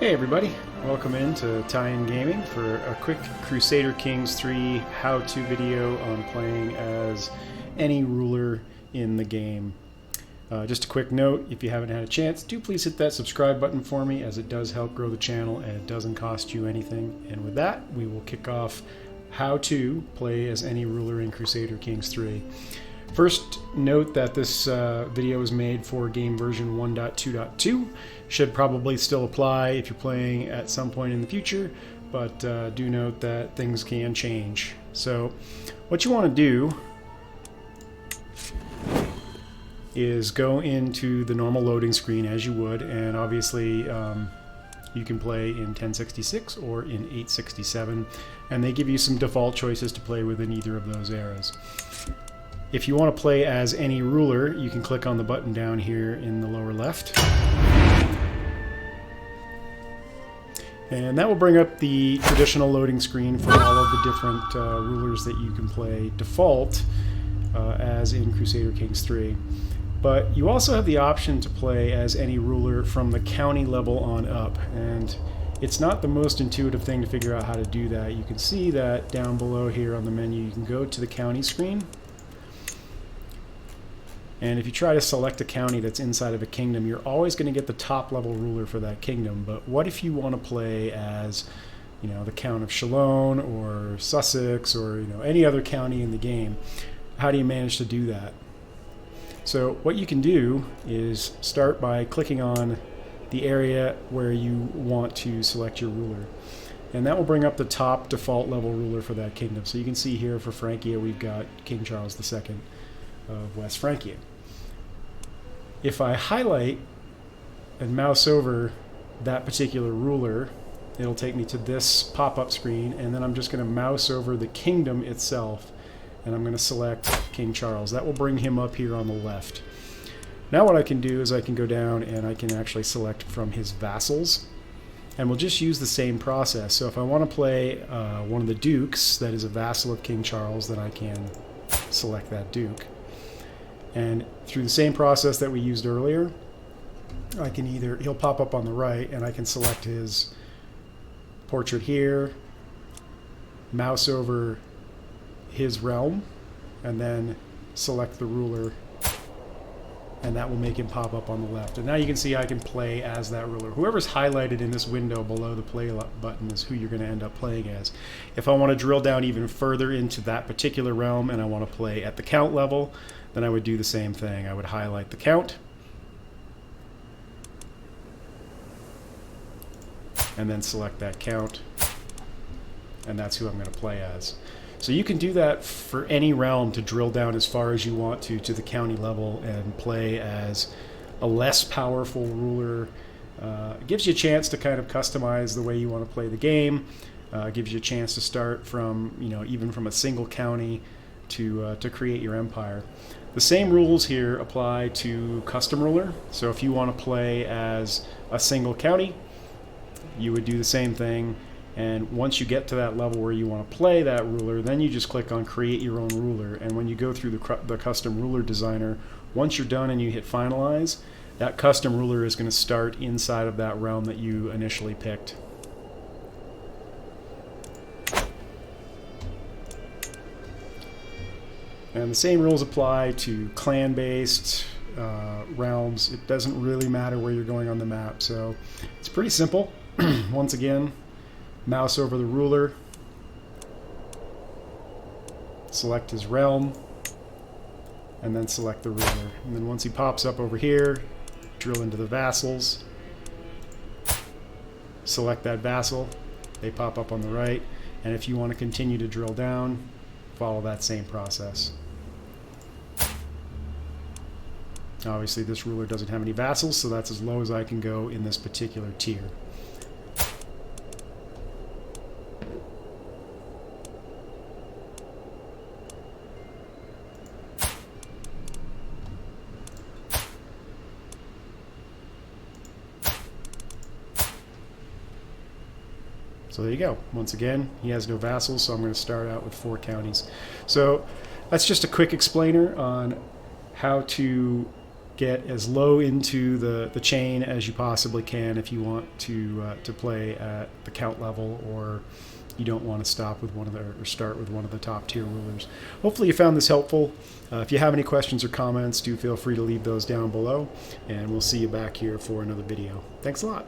Hey everybody, welcome into Tie-In Gaming for a quick Crusader Kings 3 how-to video on playing as any ruler in the game. Just a quick note, if you haven't had a chance, do please hit that subscribe button for me, as it does help grow the channel and it doesn't cost you anything. And with that, we will kick off how to play as any ruler in Crusader Kings 3. First, note that this video is made for game version 1.2.2. Should probably still apply if you're playing at some point in the future, but do note that things can change. So what you want to do is go into the normal loading screen as you would, and obviously you can play in 1066 or in 867, and they give you some default choices to play within either of those eras. If you want to play as any ruler, you can click on the button down here in the lower left. And that will bring up the traditional loading screen for all of the different rulers that you can play default as in Crusader Kings 3. But you also have the option to play as any ruler from the county level on up. And it's not the most intuitive thing to figure out how to do that. You can see that down below here on the menu, you can go to the county screen. And if you try to select a county that's inside of a kingdom, you're always going to get the top level ruler for that kingdom. But what if you want to play as, you know, the Count of Chalon or Sussex or, you know, any other county in the game? How do you manage to do that? So what you can do is start by clicking on the area where you want to select your ruler. And that will bring up the top default level ruler for that kingdom. So you can see here for Francia, we've got King Charles II of West Francia. If I highlight and mouse over that particular ruler, it'll take me to this pop-up screen, and then I'm just going to mouse over the kingdom itself, and I'm going to select King Charles. That will bring him up here on the left. Now what I can do is I can go down and I can actually select from his vassals, and we'll just use the same process. So if I want to play one of the dukes that is a vassal of King Charles, then I can select that duke. And through the same process that we used earlier, I can either, he'll pop up on the right, and I can select his portrait here, mouse over his realm, and then select the ruler, and that will make him pop up on the left. And now you can see I can play as that ruler. Whoever's highlighted in this window below the play button is who you're going to end up playing as. If I want to drill down even further into that particular realm and I want to play at the count level, then I would do the same thing. I would highlight the count, and then select that count, and that's who I'm going to play as. So you can do that for any realm to drill down as far as you want to the county level and play as a less powerful ruler. It gives you a chance to kind of customize the way you want to play the game. Gives you a chance to start from, you know, even from a single county to create your empire. The same rules here apply to custom ruler. So if you want to play as a single county, you would do the same thing. And once you get to that level where you want to play that ruler, then you just click on create your own ruler. And when you go through the custom ruler designer, once you're done and you hit finalize, that custom ruler is going to start inside of that realm that you initially picked. And the same rules apply to clan-based realms. It doesn't really matter where you're going on the map. So it's pretty simple. Once again, mouse over the ruler, select his realm, and then select the ruler. And then once he pops up over here, drill into the vassals, select that vassal, they pop up on the right, and if you want to continue to drill down, follow that same process. Obviously this ruler doesn't have any vassals, so that's as low as I can go in this particular tier. So there you go. Once again, he has no vassals, so I'm going to start out with 4 counties. So that's just a quick explainer on how to get as low into the chain as you possibly can if you want to play at the count level, or you don't want to stop with one of the, or start with one of the top tier rulers. Hopefully you found this helpful. If you have any questions or comments, do feel free to leave those down below, and we'll see you back here for another video. Thanks a lot.